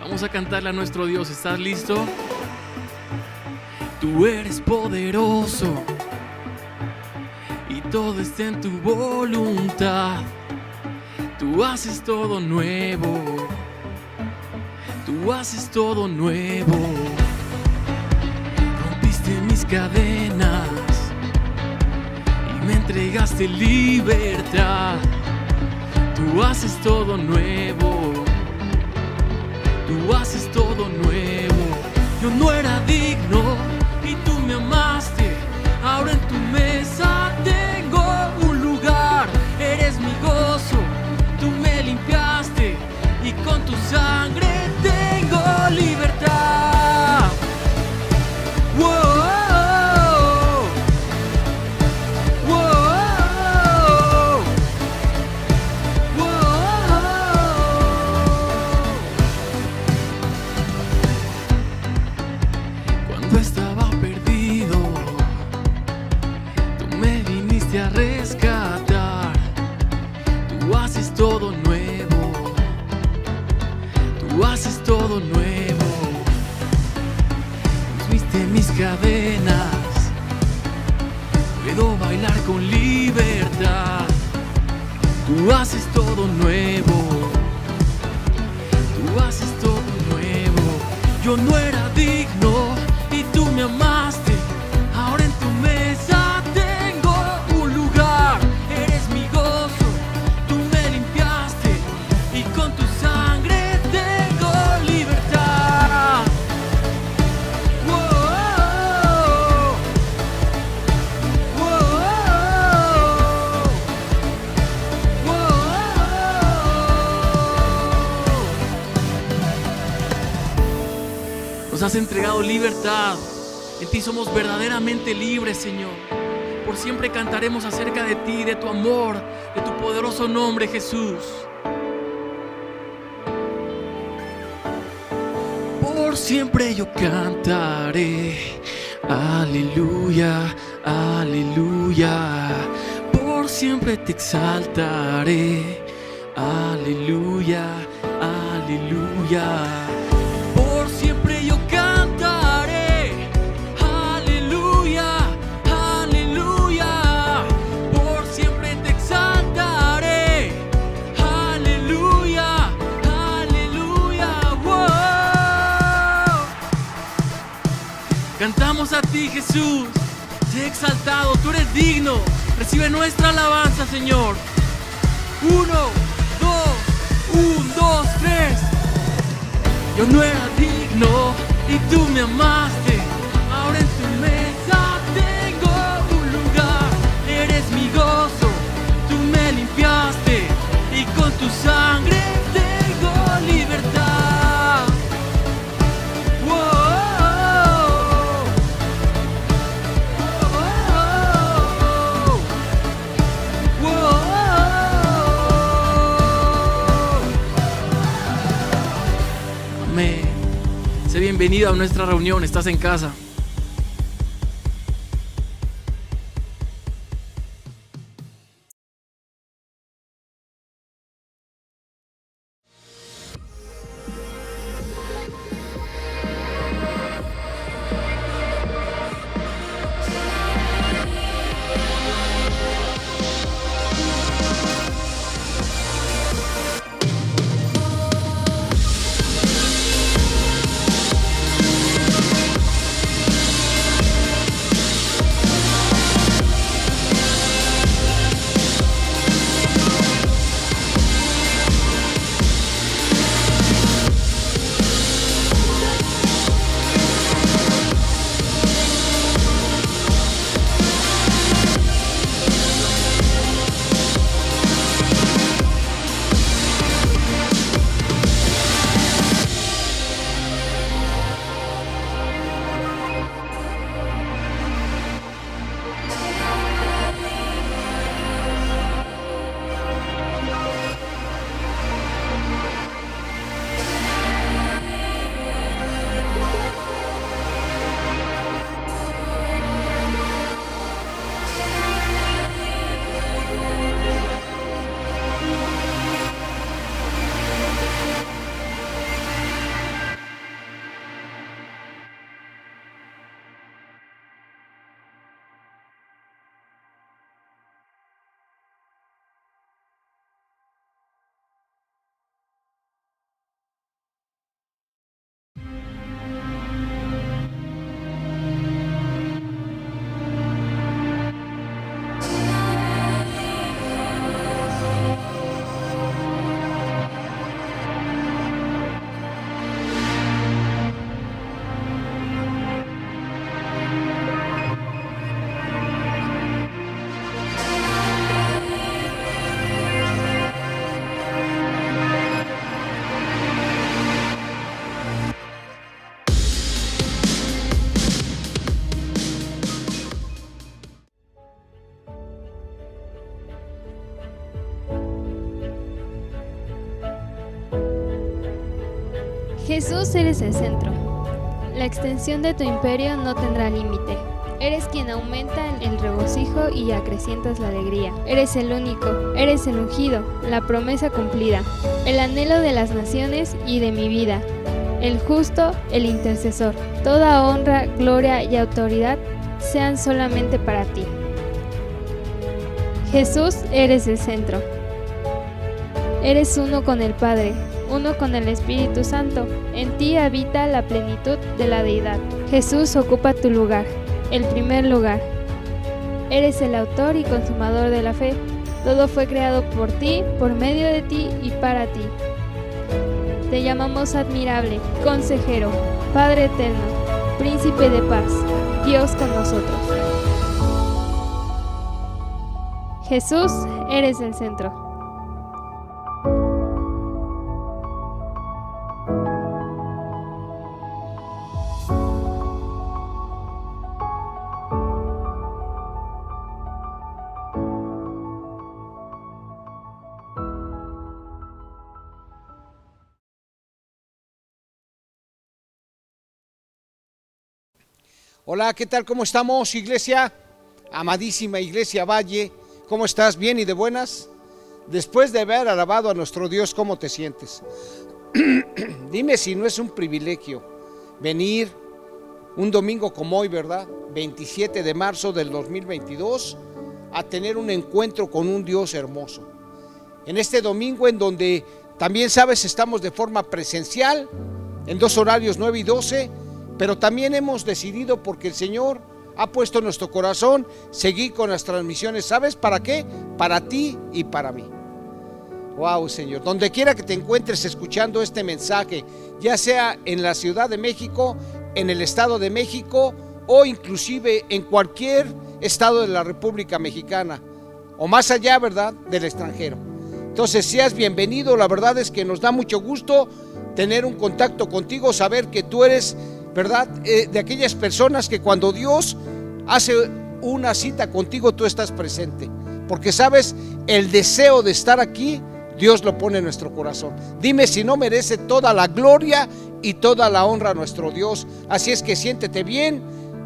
Vamos a cantarle a nuestro Dios. ¿Estás listo? Tú eres poderoso y todo está en tu voluntad. Tú haces todo nuevo. Tú haces todo nuevo. Rompiste mis cadenas y me entregaste libertad. Tú haces todo nuevo. Tú haces todo nuevo. Yo no era digno y tú me amaste. Ahora en tu mesa tengo un lugar. Eres mi gozo. Tú me limpiaste y con tu sangre tengo libertad. Wow. Estaba perdido, tú me viniste a rescatar. Tú haces todo nuevo. Tú haces todo nuevo. Rompiste mis cadenas. Puedo bailar con libertad. Tú haces todo nuevo. Tú haces todo nuevo. Yo no era digno y tú me amaste. Ahora en tu mesa tengo un lugar. Eres mi gozo. Tú me limpiaste y con tu sangre tengo libertad. Wow. Wow. Wow. Nos has entregado libertad. En ti somos verdaderamente libres, Señor. Por siempre cantaremos acerca de ti, de tu amor, de tu poderoso nombre, Jesús. Por siempre yo cantaré, aleluya, aleluya. Por siempre te exaltaré, aleluya, aleluya. Por siempre yo cantaré, aleluya, aleluya. Por siempre te exaltaré, aleluya, aleluya. Wow. Cantamos a ti, Jesús. Sé exaltado, tú eres digno. Recibe nuestra alabanza, Señor. 1, 2, 1, 2, 3. Yo no era digno y tú me amaste. Ahora en tu mesa tengo un lugar. Eres mi gozo. Tú me limpiaste y con tu sangre tengo libertad. Wow. Wow. Wow. Amén. Sé bienvenido a nuestra reunión. Estás en casa. Jesús, eres el centro. La extensión de tu imperio no tendrá límite. Eres quien aumenta el regocijo y acrecientas la alegría. Eres el único, eres el ungido, la promesa cumplida, el anhelo de las naciones y de mi vida, el justo, el intercesor. Toda honra, gloria y autoridad sean solamente para ti. Jesús, eres el centro. Eres uno con el Padre, uno con el Espíritu Santo. En ti habita la plenitud de la deidad. Jesús ocupa tu lugar, el primer lugar. Eres el autor y consumador de la fe. Todo fue creado por ti, por medio de ti y para ti. Te llamamos admirable, consejero, Padre eterno, príncipe de paz, Dios con nosotros. Jesús, eres el centro. Hola, ¿qué tal? ¿Cómo estamos, iglesia? Amadísima iglesia Valle, ¿cómo estás? ¿Bien y de buenas? Después de haber alabado a nuestro Dios, ¿cómo te sientes? Dime si no es un privilegio venir un domingo como hoy, ¿verdad? 27 de marzo del 2022, a tener un encuentro con un Dios hermoso. En este domingo en donde también, sabes, estamos de forma presencial, en 2 horarios, 9 y 12, pero también hemos decidido, porque el Señor ha puesto en nuestro corazón, seguir con las transmisiones. ¿Sabes para qué? Para ti y para mí. Wow, Señor, donde quiera que te encuentres escuchando este mensaje, ya sea en la Ciudad de México, en el Estado de México, o inclusive en cualquier estado de la República Mexicana, o más allá, ¿verdad?, del extranjero. Entonces, seas bienvenido. La verdad es que nos da mucho gusto tener un contacto contigo, saber que tú eres, ¿verdad?, de aquellas personas que cuando Dios hace una cita contigo, tú estás presente, porque sabes, el deseo de estar aquí, Dios lo pone en nuestro corazón. Dime si no merece toda la gloria y toda la honra a nuestro Dios. Así es que siéntete bien,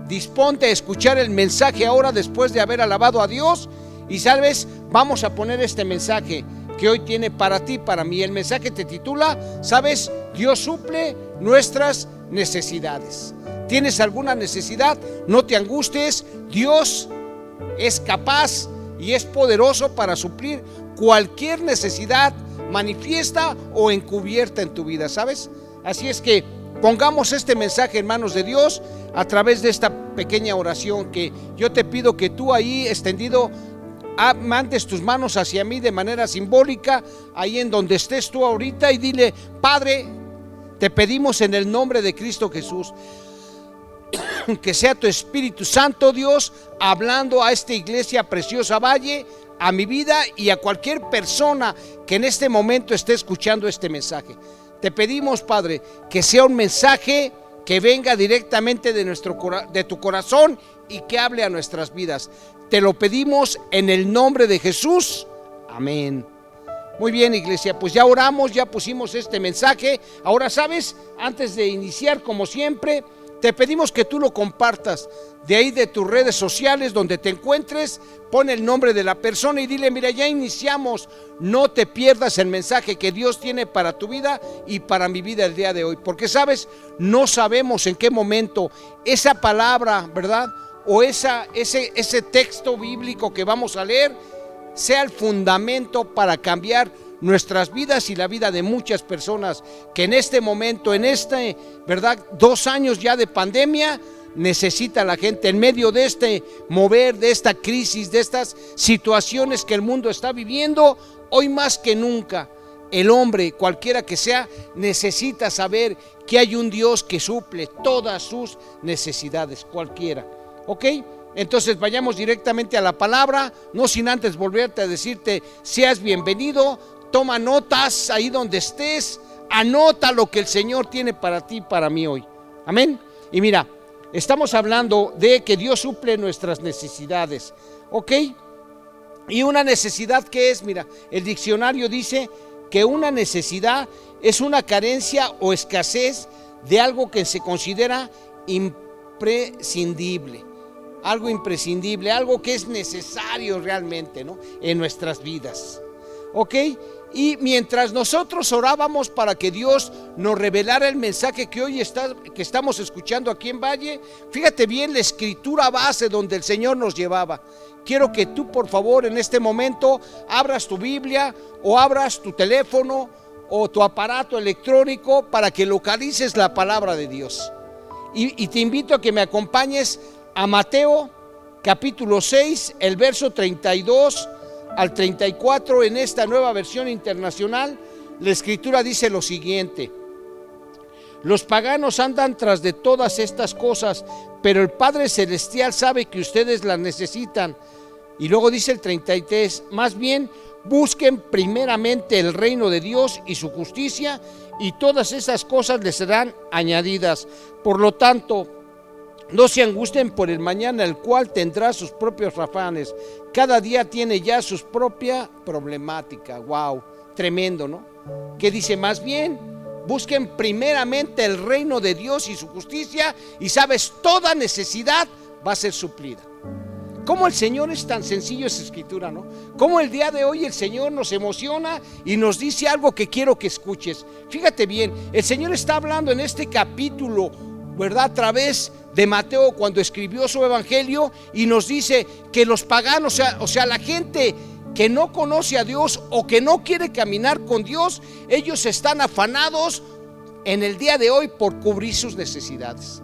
disponte a escuchar el mensaje ahora, después de haber alabado a Dios. Y sabes, vamos a poner este mensaje que hoy tiene para ti, para mí. El mensaje te titula, ¿sabes? Dios suple nuestras necesidades. ¿Tienes alguna necesidad? No te angusties. Dios es capaz y es poderoso para suplir cualquier necesidad manifiesta o encubierta en tu vida, ¿sabes? Así es que pongamos este mensaje en manos de Dios a través de esta pequeña oración, que yo te pido que tú ahí extendido mandes tus manos hacia mí de manera simbólica, ahí en donde estés tú ahorita, y dile: Padre, te pedimos en el nombre de Cristo Jesús, que sea tu Espíritu Santo, Dios, hablando a esta iglesia preciosa Valle, a mi vida y a cualquier persona que en este momento esté escuchando este mensaje. Te pedimos, Padre, que sea un mensaje que venga directamente de tu corazón y que hable a nuestras vidas. Te lo pedimos en el nombre de Jesús. Amén. Muy bien, iglesia, pues ya oramos, ya pusimos este mensaje. Ahora, sabes, antes de iniciar, como siempre, te pedimos que tú lo compartas de ahí, de tus redes sociales, donde te encuentres. Pon el nombre de la persona y dile: mira, ya iniciamos. No te pierdas el mensaje que Dios tiene para tu vida y para mi vida el día de hoy, porque sabes, no sabemos en qué momento esa palabra, ¿verdad?, o ese texto bíblico que vamos a leer sea el fundamento para cambiar nuestras vidas y la vida de muchas personas que en este momento, ¿verdad?, 2 años ya de pandemia, necesita la gente en medio de este mover, de esta crisis, de estas situaciones que el mundo está viviendo. Hoy más que nunca, el hombre, cualquiera que sea, necesita saber que hay un Dios que suple todas sus necesidades, cualquiera. ¿Ok? Entonces vayamos directamente a la palabra, no sin antes volverte a decirte: seas bienvenido. Toma notas ahí donde estés, anota lo que el Señor tiene para ti y para mí hoy. Amén. Y mira, estamos hablando de que Dios suple nuestras necesidades, ¿ok? Y una necesidad, ¿qué es? Mira, el diccionario dice que una necesidad es una carencia o escasez de algo que se considera imprescindible. Algo imprescindible, algo que es necesario realmente, ¿no?, en nuestras vidas. ¿Ok? Y mientras nosotros orábamos para que Dios nos revelara el mensaje que hoy que estamos escuchando aquí en Valle, fíjate bien la escritura base donde el Señor nos llevaba. Quiero que tú, por favor, en este momento abras tu Biblia o abras tu teléfono o tu aparato electrónico para que localices la palabra de Dios. Y te invito a que me acompañes a Mateo capítulo 6, el verso 32 al 34, en esta nueva versión internacional. La escritura dice lo siguiente: los paganos andan tras de todas estas cosas, pero el Padre Celestial sabe que ustedes las necesitan. Y luego dice el 33, más bien busquen primeramente el reino de Dios y su justicia, y todas esas cosas les serán añadidas. Por lo tanto, no se angustien por el mañana, el cual tendrá sus propios afanes. Cada día tiene ya su propia problemática. Wow, tremendo, ¿no? Que dice, más bien, busquen primeramente el reino de Dios y su justicia, y sabes, toda necesidad va a ser suplida. Cómo el Señor es tan sencillo esa escritura, ¿no? Cómo el día de hoy el Señor nos emociona y nos dice algo que quiero que escuches. Fíjate bien, el Señor está hablando en este capítulo, ¿verdad?, a través de Mateo cuando escribió su evangelio, y nos dice que los paganos, o sea, la gente que no conoce a Dios o que no quiere caminar con Dios, ellos están afanados en el día de hoy por cubrir sus necesidades.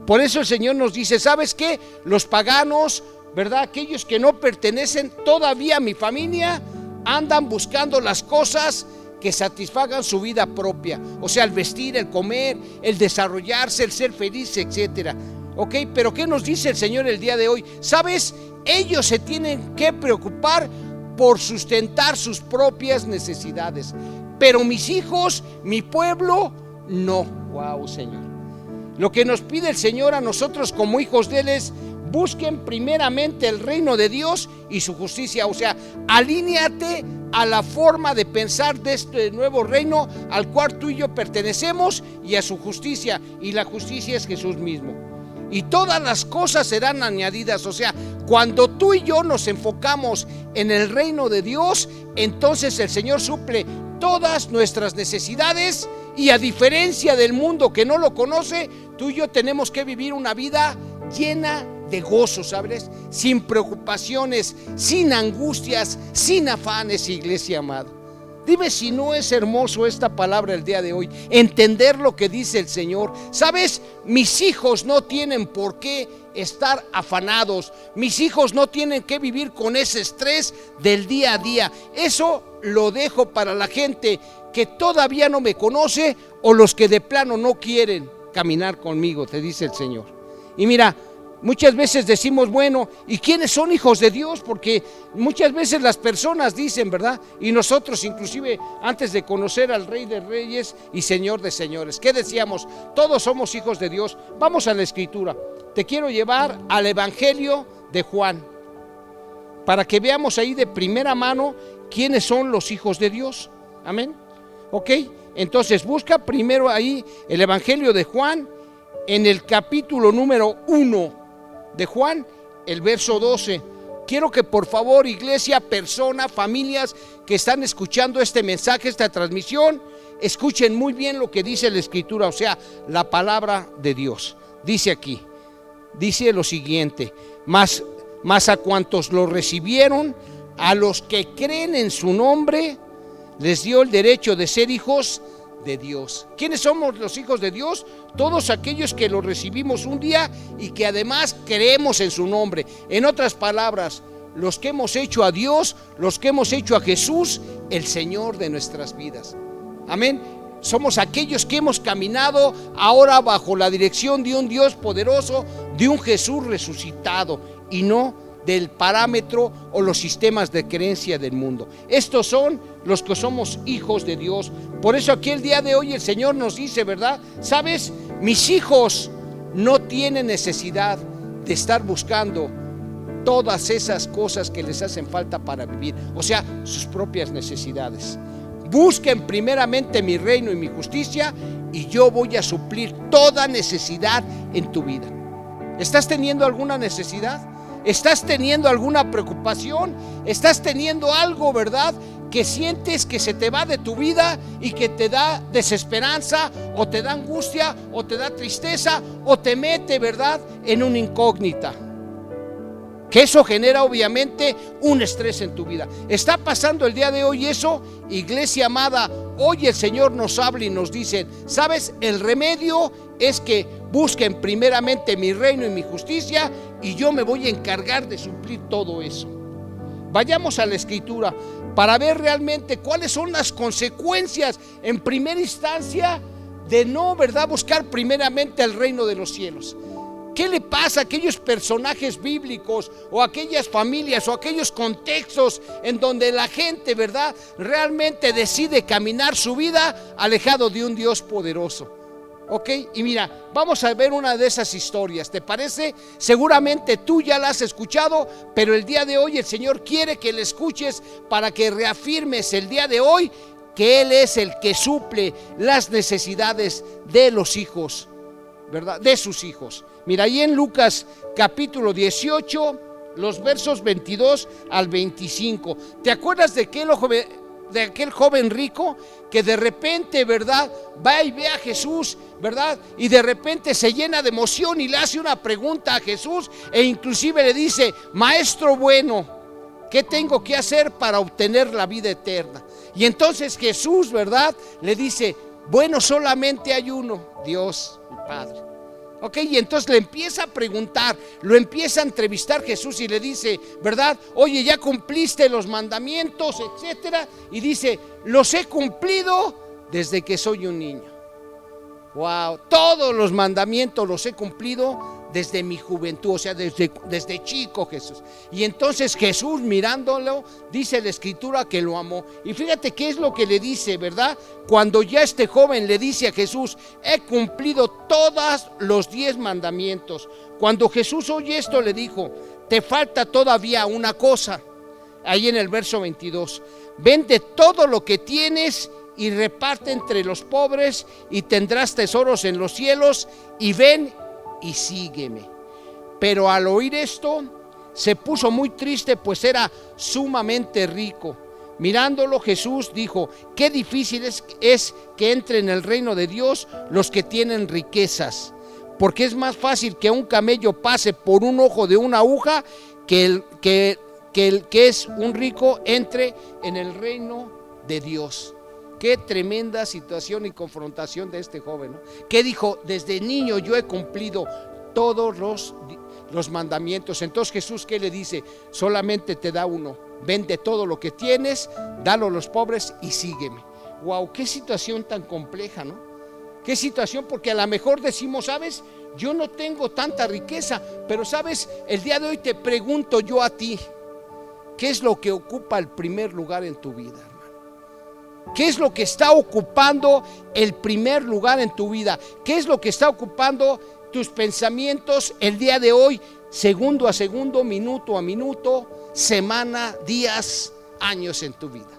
Por eso el Señor nos dice, ¿sabes qué? Los paganos, ¿verdad?, aquellos que no pertenecen todavía a mi familia, andan buscando las cosas que satisfagan su vida propia, o sea, el vestir, el comer, el desarrollarse, el ser feliz, etcétera. ¿Ok? Pero ¿qué nos dice el Señor el día de hoy? ¿Sabes? Ellos se tienen que preocupar por sustentar sus propias necesidades, pero mis hijos, mi pueblo, no. Wow, Señor. Lo que nos pide el Señor a nosotros como hijos de Él es: busquen primeramente el reino de Dios y su justicia. O sea, alíñate a la forma de pensar de este nuevo reino al cual tú y yo pertenecemos, y a su justicia, y la justicia es Jesús mismo. Y todas las cosas serán añadidas. O sea, cuando tú y yo nos enfocamos en el reino de Dios, entonces el Señor suple todas nuestras necesidades, y a diferencia del mundo que no lo conoce, tú y yo tenemos que vivir una vida llena de gozo, ¿sabes? Sin preocupaciones, sin angustias, sin afanes, iglesia amada. Dime si no es hermoso esta palabra el día de hoy, entender lo que dice el Señor. ¿Sabes? Mis hijos no tienen por qué estar afanados. Mis hijos no tienen que vivir con ese estrés del día a día. Eso lo dejo para la gente que todavía no me conoce, o los que de plano no quieren caminar conmigo, te dice el Señor. Y mira, muchas veces decimos, bueno, ¿y quiénes son hijos de Dios? Porque muchas veces las personas dicen, ¿verdad? Y nosotros inclusive antes de conocer al Rey de Reyes y Señor de Señores, ¿qué decíamos? Todos somos hijos de Dios. Vamos a la escritura. Te quiero llevar al Evangelio de Juan, para que veamos ahí de primera mano quiénes son los hijos de Dios. Amén. Ok, entonces busca primero ahí el Evangelio de Juan, en el capítulo número 1 de Juan, el verso 12. Quiero que por favor, iglesia, persona, familias que están escuchando este mensaje, esta transmisión, escuchen muy bien lo que dice la escritura, o sea, la palabra de Dios. Dice aquí, dice lo siguiente: mas a cuantos lo recibieron, a los que creen en su nombre, les dio el derecho de ser hijos de Dios. ¿Quiénes somos los hijos de Dios? Todos aquellos que lo recibimos un día y que además creemos en su nombre. En otras palabras, los que hemos hecho a Dios, los que hemos hecho a Jesús el Señor de nuestras vidas. Amén. Somos aquellos que hemos caminado ahora bajo la dirección de un Dios poderoso, de un Jesús resucitado, y no del parámetro o los sistemas de creencia del mundo. Estos son los que somos hijos de Dios. Por eso aquí el día de hoy el Señor nos dice, ¿verdad? ¿Sabes? Mis hijos no tienen necesidad de estar buscando todas esas cosas que les hacen falta para vivir, o sea, sus propias necesidades. busquen primeramente mi reino y mi justicia, y yo voy a suplir toda necesidad en tu vida. ¿Estás teniendo alguna necesidad? ¿Estás teniendo alguna preocupación? ¿Estás teniendo algo, verdad, que sientes que se te va de tu vida y que te da desesperanza, o te da angustia, o te da tristeza, o te mete, verdad, en una incógnita? Que eso genera obviamente un estrés en tu vida. ¿Está pasando el día de hoy eso? Iglesia amada, hoy el Señor nos habla y nos dice: ¿sabes? El remedio es que busquen primeramente mi reino y mi justicia, y yo me voy a encargar de suplir todo eso. Vayamos a la Escritura para ver realmente cuáles son las consecuencias en primera instancia de no, ¿verdad?, buscar primeramente el reino de los cielos. ¿Qué le pasa a aquellos personajes bíblicos, o aquellas familias, o aquellos contextos en donde la gente, ¿verdad?, realmente decide caminar su vida alejado de un Dios poderoso? Ok, y mira, vamos a ver una de esas historias. ¿Te parece? Seguramente tú ya la has escuchado, pero el día de hoy el Señor quiere que la escuches para que reafirmes el día de hoy que Él es el que suple las necesidades de los hijos, ¿verdad?, de sus hijos. Mira, ahí en Lucas capítulo 18, los versos 22 al 25. ¿Te acuerdas de aquel joven rico que de repente, ¿verdad?, va y ve a Jesús, ¿verdad?, y de repente se llena de emoción y le hace una pregunta a Jesús, e inclusive le dice: maestro bueno, ¿qué tengo que hacer para obtener la vida eterna? Y entonces Jesús, ¿verdad?, le dice: bueno, solamente hay uno, Dios, el Padre. Ok, y entonces le empieza a preguntar, lo empieza a entrevistar Jesús y le dice, ¿verdad?, oye, ¿ya cumpliste los mandamientos, etcétera? Y dice: los he cumplido desde que soy un niño. Wow, todos los mandamientos los he cumplido desde mi juventud, o sea, desde chico, Jesús. Y entonces Jesús, mirándolo, dice la Escritura que lo amó. Y fíjate qué es lo que le dice, ¿verdad? Cuando ya este joven le dice a Jesús: he cumplido todos los 10 mandamientos. Cuando Jesús oye esto, le dijo: te falta todavía una cosa. Ahí en el verso 22: vende todo lo que tienes y reparte entre los pobres, y tendrás tesoros en los cielos, y ven y sígueme. Pero al oír esto se puso muy triste, pues era sumamente rico. Mirándolo, Jesús dijo: qué difícil es que entre en el reino de Dios los que tienen riquezas, porque es más fácil que un camello pase por un ojo de una aguja que el que es un rico entre en el reino de Dios. Qué tremenda situación y confrontación de este joven, ¿no? Que dijo: desde niño yo he cumplido todos los mandamientos. Entonces Jesús, ¿qué le dice? Solamente te da uno: vende todo lo que tienes, dalo a los pobres y sígueme. Wow, qué situación tan compleja, ¿no? Qué situación, porque a lo mejor decimos: sabes, yo no tengo tanta riqueza, pero sabes, el día de hoy te pregunto yo a ti: ¿qué es lo que ocupa el primer lugar en tu vida? ¿Qué es lo que está ocupando el primer lugar en tu vida? ¿Qué es lo que está ocupando tus pensamientos el día de hoy, segundo a segundo, minuto a minuto, semana, días, años en tu vida?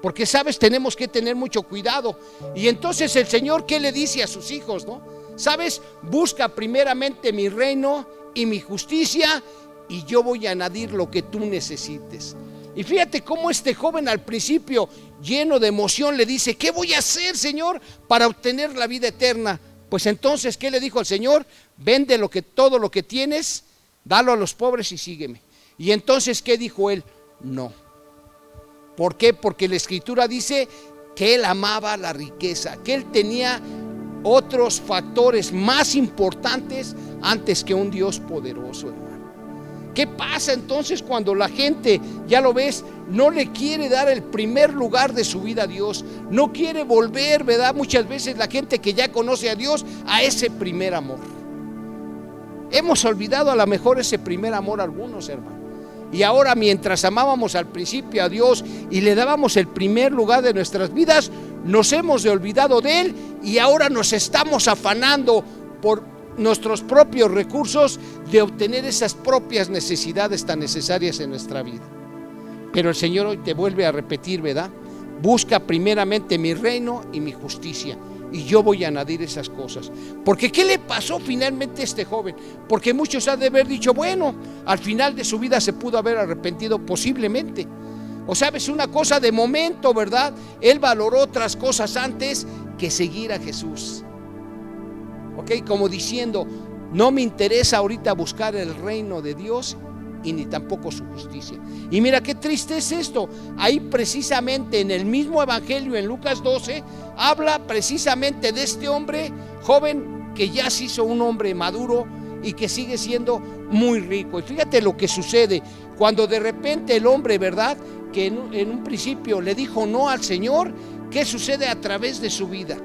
Porque sabes, tenemos que tener mucho cuidado. Y entonces el Señor, ¿qué le dice a sus hijos, no? Sabes, busca primeramente mi reino y mi justicia, y yo voy a añadir lo que tú necesites. Y fíjate cómo este joven al principio, lleno de emoción, le dice: ¿qué voy a hacer, Señor, para obtener la vida eterna? Pues entonces, ¿qué le dijo al Señor? Vende todo lo que tienes, dalo a los pobres y sígueme. Y entonces, ¿qué dijo él? No. ¿Por qué? Porque la Escritura dice que él amaba la riqueza, que él tenía otros factores más importantes antes que un Dios poderoso, hermano. ¿Qué pasa entonces cuando la gente, ya lo ves, no le quiere dar el primer lugar de su vida a Dios? No quiere volver, ¿verdad? Muchas veces la gente que ya conoce a Dios, a ese primer amor. Hemos olvidado a lo mejor ese primer amor algunos, hermano. Y ahora, mientras amábamos al principio a Dios y le dábamos el primer lugar de nuestras vidas, nos hemos olvidado de Él, y ahora nos estamos afanando por nuestros propios recursos de obtener esas propias necesidades tan necesarias en nuestra vida. Pero el Señor hoy te vuelve a repetir, ¿verdad? busca primeramente mi reino y mi justicia, y yo voy a añadir esas cosas. Porque ¿qué le pasó finalmente a este joven? Porque muchos han de haber dicho, bueno, al final de su vida se pudo haber arrepentido posiblemente. O sabes una cosa, de momento, ¿verdad? Él valoró otras cosas antes que seguir a Jesús. Ok, como diciendo, no me interesa ahorita buscar el reino de Dios y ni tampoco su justicia. Y mira qué triste es esto. Ahí precisamente en el mismo evangelio, en Lucas 12, habla precisamente de este hombre joven que ya se hizo un hombre maduro y que sigue siendo muy rico. Y fíjate lo que sucede cuando de repente el hombre, ¿verdad?, que en un principio le dijo no al Señor, ¿qué sucede a través de su vida?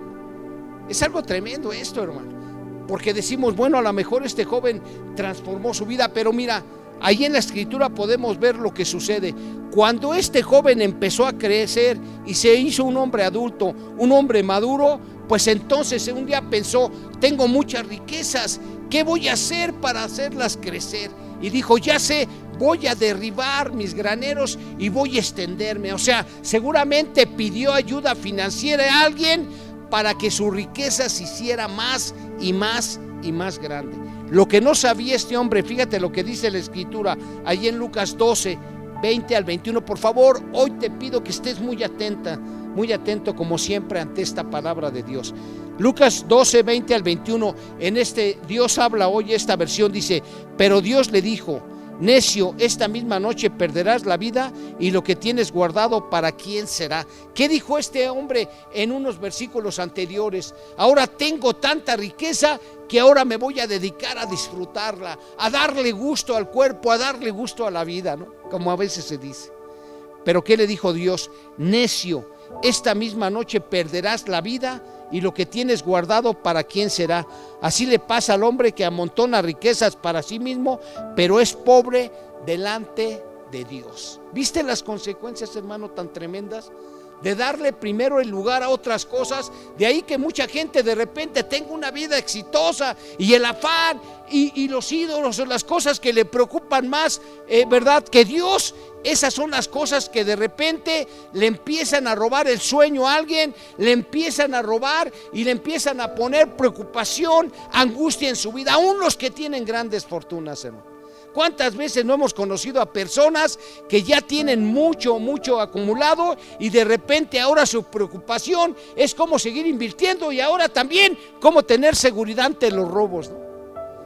Es algo tremendo esto, hermano, porque decimos, bueno, a lo mejor este joven transformó su vida, pero mira, ahí en la escritura podemos ver lo que sucede. Cuando este joven empezó a crecer y se hizo un hombre adulto, un hombre maduro, pues entonces un día pensó, tengo muchas riquezas, ¿qué voy a hacer para hacerlas crecer? Y dijo, ya sé, voy a derribar mis graneros y voy a extenderme. O sea, seguramente pidió ayuda financiera a alguien para que su riqueza se hiciera más y más y más grande. Lo que no sabía este hombre, fíjate lo que dice la escritura allí en Lucas 12, 20 al 21. Por favor, hoy te pido que estés muy atento como siempre ante esta palabra de Dios. Lucas 12, 20 al 21, en este Dios habla hoy, esta versión dice, pero Dios le dijo, necio, esta misma noche perderás la vida y lo que tienes guardado, ¿para quién será? ¿Qué dijo este hombre en unos versículos anteriores? Ahora tengo tanta riqueza que ahora me voy a dedicar a disfrutarla, a darle gusto al cuerpo, a darle gusto a la vida, ¿no? Como a veces se dice. Pero ¿qué le dijo Dios? Necio, esta misma noche perderás la vida y lo que tienes guardado, ¿para quién será? Así le pasa al hombre que amontona riquezas para sí mismo, pero es pobre delante de Dios. ¿Viste las consecuencias, hermano, tan tremendas? De darle primero el lugar a otras cosas. De ahí que mucha gente de repente tenga una vida exitosa y el afán y los ídolos o las cosas que le preocupan más, ¿verdad?, que Dios. Esas son las cosas que de repente le empiezan a robar el sueño a alguien, le empiezan a robar y le empiezan a poner preocupación, angustia en su vida, aún los que tienen grandes fortunas, hermano. ¿Cuántas veces no hemos conocido a personas que ya tienen mucho acumulado y de repente ahora su preocupación es cómo seguir invirtiendo y ahora también cómo tener seguridad ante los robos, ¿no?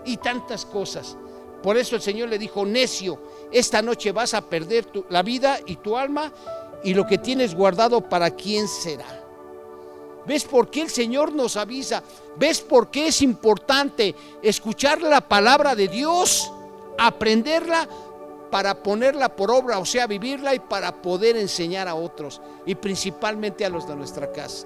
Y tantas cosas. Por eso el Señor le dijo, necio, esta noche vas a perder la vida y tu alma y lo que tienes guardado, ¿para quién será? ¿Ves por qué el Señor nos avisa? ¿Ves por qué es importante escuchar la palabra de Dios? Aprenderla para ponerla por obra, o sea, vivirla y para poder enseñar a otros y principalmente a los de nuestra casa.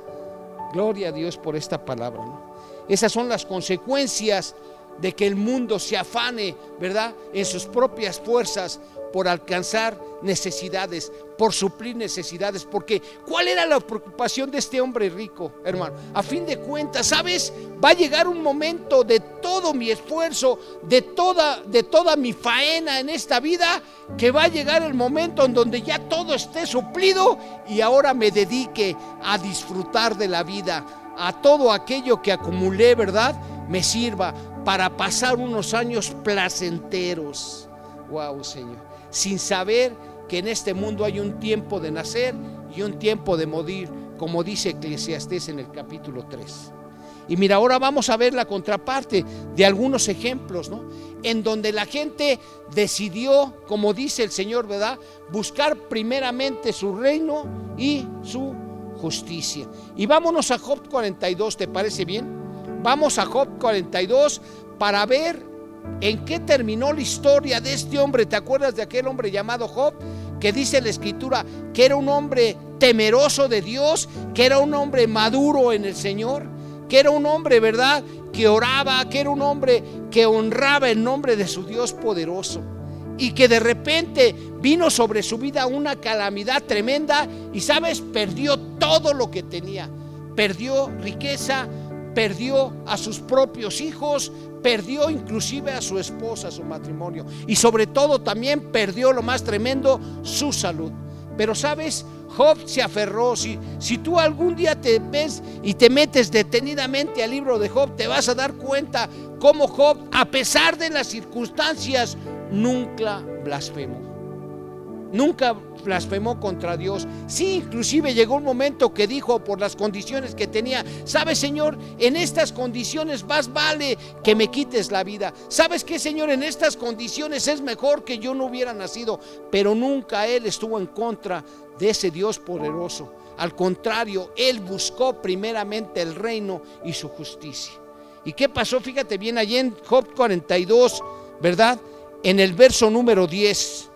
Gloria a Dios por esta palabra, ¿no? Esas son las consecuencias de que el mundo se afane, ¿verdad?, en sus propias fuerzas por alcanzar necesidades, por suplir necesidades. Porque ¿cuál era la preocupación de este hombre rico, hermano? A fin de cuentas, ¿sabes? Va a llegar un momento de todo mi esfuerzo, de toda mi faena en esta vida, que va a llegar el momento en donde ya todo esté suplido y ahora me dedique a disfrutar de la vida, a todo aquello que acumulé, ¿verdad?, me sirva para pasar unos años placenteros. Wow, Señor, sin saber que en este mundo hay un tiempo de nacer y un tiempo de morir, como dice Eclesiastés en el capítulo 3. Y mira, ahora vamos a ver la contraparte de algunos ejemplos, ¿no?, en donde la gente decidió, como dice el Señor, ¿verdad?, buscar primeramente su reino y su justicia. Y vámonos a Job 42, ¿te parece bien? Vamos a Job 42 para ver en qué terminó la historia de este hombre. ¿Te acuerdas de aquel hombre llamado Job? Que dice la escritura que era un hombre temeroso de Dios, que era un hombre maduro en el Señor, que era un hombre, ¿verdad?, que oraba, que era un hombre que honraba el nombre de su Dios poderoso. Y que de repente vino sobre su vida una calamidad tremenda y, ¿sabes?, perdió todo lo que tenía. Perdió riqueza, perdió a sus propios hijos, perdió inclusive a su esposa, su matrimonio, y sobre todo también perdió lo más tremendo, su salud. Pero ¿sabes? Job se aferró. Si tú algún día te ves y te metes detenidamente al libro de Job, te vas a dar cuenta cómo Job, a pesar de las circunstancias, nunca blasfemó. Nunca blasfemó contra Dios. Sí, inclusive llegó un momento que dijo, por las condiciones que tenía: ¿sabes, Señor? En estas condiciones más vale que me quites la vida. ¿Sabes qué, Señor? En estas condiciones es mejor que yo no hubiera nacido. Pero nunca él estuvo en contra de ese Dios poderoso. Al contrario, él buscó primeramente el reino y su justicia. ¿Y qué pasó? Fíjate bien, allí en Job 42, ¿verdad? En el verso número 10.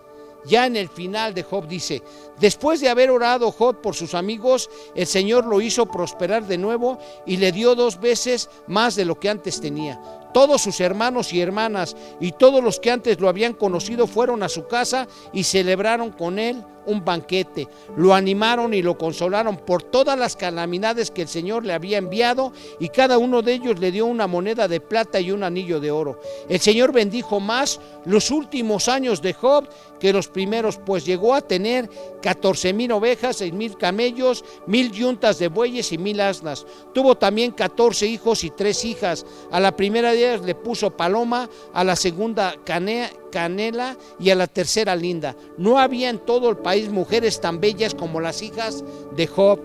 Ya en el final de Job dice: después de haber orado Job por sus amigos, el Señor lo hizo prosperar de nuevo y le dio 2 veces más de lo que antes tenía. Todos sus hermanos y hermanas y todos los que antes lo habían conocido fueron a su casa y celebraron con él un banquete. Lo animaron y lo consolaron por todas las calamidades que el Señor le había enviado, y cada uno de ellos le dio una moneda de plata y un anillo de oro. El Señor bendijo más los últimos años de Job que los primeros, pues llegó a tener 14,000 ovejas, 6,000 camellos, 1,000 yuntas de bueyes y 1,000 asnas. Tuvo también 14 hijos y 3 hijas. A la primera de ellas le puso Paloma, a la segunda Canela y a la tercera Linda. No había en todo el país mujeres tan bellas como las hijas de Job.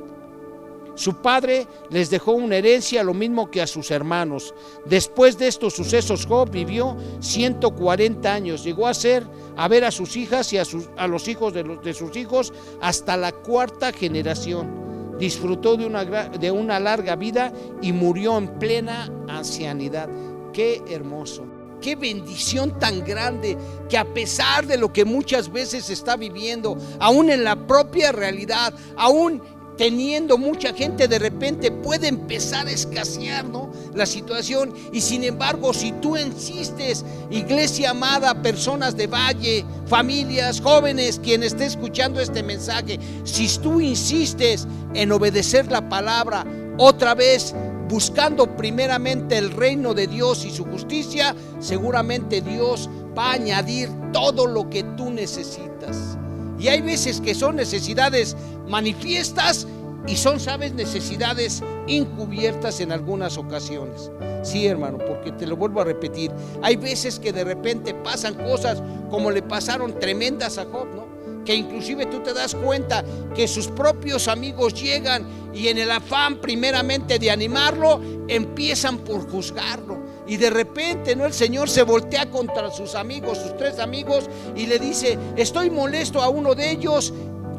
Su padre les dejó una herencia, lo mismo que a sus hermanos. Después de estos sucesos, Job vivió 140 años. Llegó a ver a sus hijas y a los hijos de sus hijos hasta la 4ª generación. Disfrutó de una larga vida y murió en plena ancianidad. ¡Qué hermoso! Qué bendición tan grande, que a pesar de lo que muchas veces se está viviendo, aún en la propia realidad, aún teniendo mucha gente, de repente puede empezar a escasear, ¿no?, la situación. Y sin embargo, si tú insistes, iglesia amada, personas de Valle, familias, jóvenes, quien esté escuchando este mensaje, si tú insistes en obedecer la palabra, otra vez buscando primeramente el reino de Dios y su justicia, seguramente Dios va a añadir todo lo que tú necesitas. Y hay veces que son necesidades manifiestas y son, ¿sabes?, necesidades encubiertas en algunas ocasiones. Sí, hermano, porque te lo vuelvo a repetir, hay veces que de repente pasan cosas como le pasaron tremendas a Job, ¿no? Que inclusive tú te das cuenta que sus propios amigos llegan y en el afán primeramente de animarlo, empiezan por juzgarlo. Y de repente, ¿no?, el Señor se voltea contra sus amigos, sus 3 amigos, y le dice: estoy molesto a uno de ellos,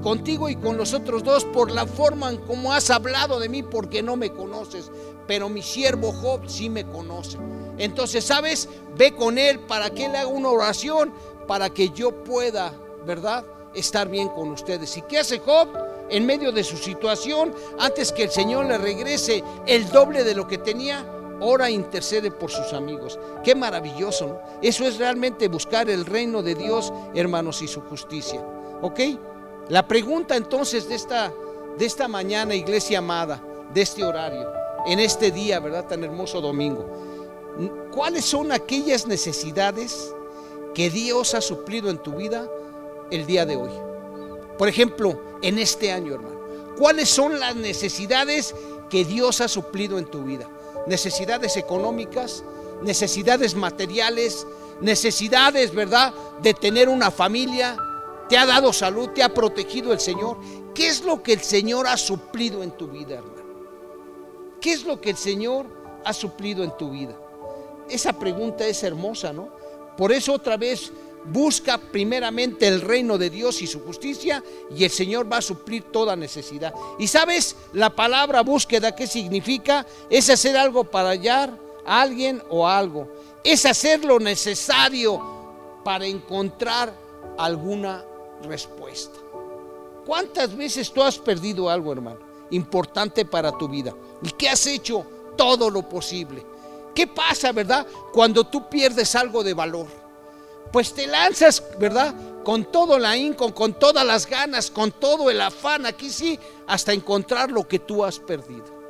contigo y con los otros 2, por la forma en cómo has hablado de mí, porque no me conoces, pero mi siervo Job sí me conoce. Entonces, ¿sabes? Ve con él para que él haga una oración, para que yo pueda, ¿verdad?, estar bien con ustedes. ¿Y qué hace Job en medio de su situación? Antes que el Señor le regrese el doble de lo que tenía, ora e intercede por sus amigos. Qué maravilloso, ¿no? Eso es realmente buscar el reino de Dios, hermanos, y su justicia. ¿Ok? La pregunta entonces de esta mañana, iglesia amada, de este horario, en este día, ¿verdad?, tan hermoso domingo: ¿cuáles son aquellas necesidades que Dios ha suplido en tu vida el día de hoy? Por ejemplo, en este año, hermano, ¿cuáles son las necesidades que Dios ha suplido en tu vida? Necesidades económicas, necesidades materiales, necesidades, ¿verdad?, de tener una familia. Te ha dado salud, te ha protegido el Señor. ¿Qué es lo que el Señor ha suplido en tu vida, hermano? ¿Qué es lo que el Señor ha suplido en tu vida? Esa pregunta es hermosa, ¿no? Por eso, otra vez, busca primeramente el reino de Dios y su justicia, y el Señor va a suplir toda necesidad. Y ¿sabes? La palabra búsqueda, ¿qué significa? Es hacer algo para hallar a alguien o algo. Es hacer lo necesario para encontrar alguna respuesta. ¿Cuántas veces tú has perdido algo, hermano, importante para tu vida? ¿Y qué has hecho? Todo lo posible. ¿Qué pasa, verdad, cuando tú pierdes algo de valor? Pues te lanzas, ¿verdad?, con todo el ahínco, con todas las ganas, con todo el afán, aquí sí, hasta encontrar lo que tú has perdido.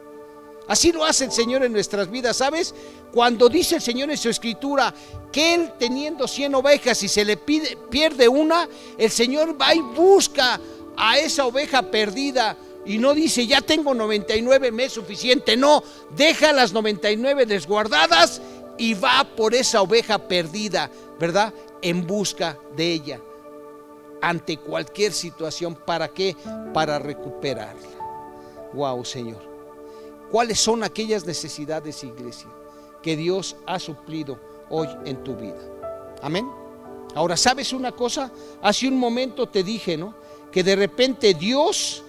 Así lo hace el Señor en nuestras vidas, ¿sabes? Cuando dice el Señor en su escritura que Él, teniendo 100 ovejas y se le pierde una, el Señor va y busca a esa oveja perdida. Y no dice, ya tengo 99, me es suficiente. No, deja las 99 desguardadas y va por esa oveja perdida, ¿verdad? En busca de ella, ante cualquier situación. ¿Para qué? Para recuperarla. Wow, Señor. ¿Cuáles son aquellas necesidades, iglesia, que Dios ha suplido hoy en tu vida? Amén. Ahora, ¿sabes una cosa? Hace un momento te dije, ¿no?, que de repente Dios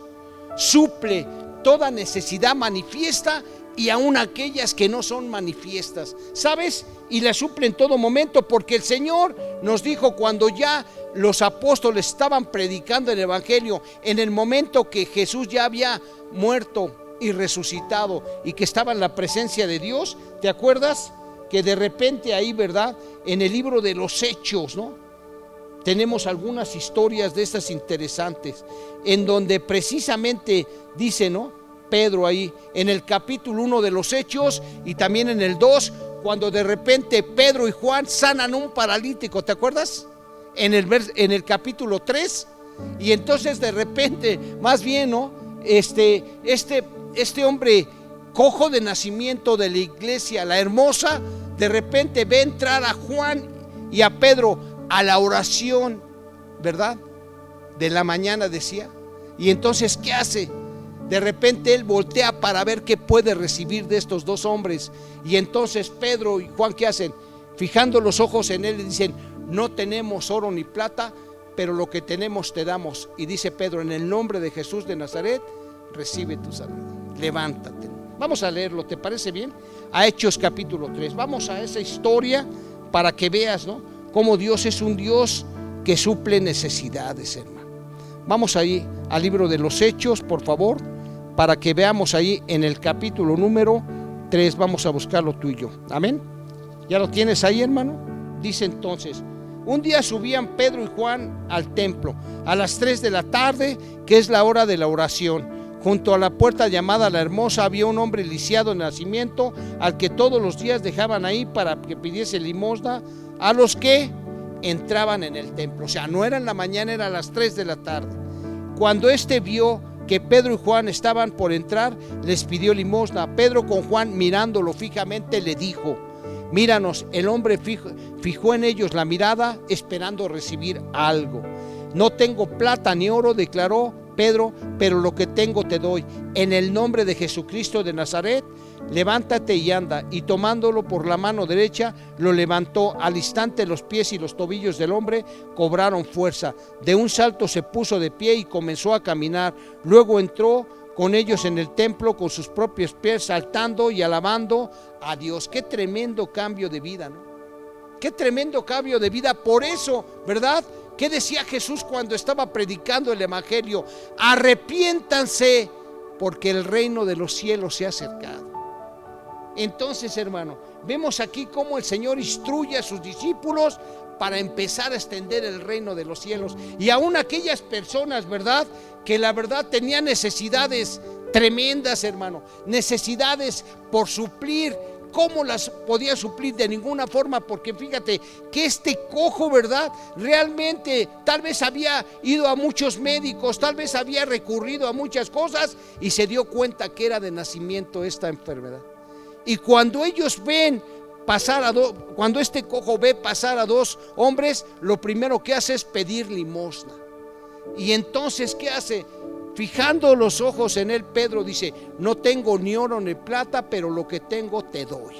suple toda necesidad manifiesta y aún aquellas que no son manifiestas, ¿sabes? Y la suple en todo momento, porque el Señor nos dijo cuando ya los apóstoles estaban predicando el evangelio, en el momento que Jesús ya había muerto y resucitado y que estaba en la presencia de Dios, ¿te acuerdas? Que de repente ahí, ¿verdad?, en el libro de los Hechos, ¿no?, tenemos algunas historias de estas interesantes, en donde precisamente dice, ¿no?, Pedro ahí, en el capítulo 1 de los Hechos y también en el 2, cuando de repente Pedro y Juan sanan un paralítico, ¿te acuerdas? En el capítulo 3, y entonces de repente, más bien, ¿no?, este hombre cojo de nacimiento de la iglesia, la hermosa, de repente ve entrar a Juan y a Pedro a la oración, ¿verdad?, de la mañana, decía. Y entonces, ¿qué hace? De repente él voltea para ver qué puede recibir de estos dos hombres. Y entonces Pedro y Juan, ¿qué hacen? Fijando los ojos en él, y dicen, no tenemos oro ni plata, pero lo que tenemos te damos. Y dice Pedro, en el nombre de Jesús de Nazaret, recibe tu salud, levántate. Vamos a leerlo, ¿te parece bien? A Hechos capítulo 3, vamos a esa historia para que veas, ¿no?, cómo Dios es un Dios que suple necesidades, hermano. Vamos ahí al libro de los Hechos, por favor, para que veamos ahí en el capítulo número 3, vamos a buscarlo tú y yo. Amén. ¿Ya lo tienes ahí, hermano? Dice entonces, un día subían Pedro y Juan al templo a las 3 de la tarde, que es la hora de la oración. Junto a la puerta llamada La Hermosa había un hombre lisiado de nacimiento, al que todos los días dejaban ahí para que pidiese limosna a los que entraban en el templo. O sea, no era en la mañana, era a las 3 de la tarde. Cuando éste vio que Pedro y Juan estaban por entrar, les pidió limosna. Pedro, con Juan mirándolo fijamente, le dijo, míranos. El hombre fijó en ellos la mirada, esperando recibir algo. No tengo plata ni oro, declaró Pedro, pero lo que tengo te doy. En el nombre de Jesucristo de Nazaret, levántate y anda. Y tomándolo por la mano derecha, lo levantó. Al instante los pies y los tobillos del hombre cobraron fuerza. De un salto se puso de pie y comenzó a caminar. Luego entró con ellos en el templo con sus propios pies, saltando y alabando a Dios. Qué tremendo cambio de vida, ¿no? Qué tremendo cambio de vida. Por eso, ¿verdad?, ¿qué decía Jesús cuando estaba predicando el evangelio? Arrepiéntanse, porque el reino de los cielos se ha acercado. Entonces, hermano, vemos aquí cómo el Señor instruye a sus discípulos para empezar a extender el reino de los cielos. Y aún aquellas personas, ¿verdad?, que la verdad tenían necesidades tremendas, hermano, necesidades por suplir. ¿Cómo las podía suplir? De ninguna forma, porque fíjate que este cojo, ¿verdad?, realmente tal vez había ido a muchos médicos, tal vez había recurrido a muchas cosas y se dio cuenta que era de nacimiento esta enfermedad. Y cuando ellos ven pasar cuando este cojo ve pasar a dos hombres, lo primero que hace es pedir limosna. Y entonces, ¿qué hace? Fijando los ojos en él, Pedro dice, no tengo ni oro ni plata, pero lo que tengo te doy.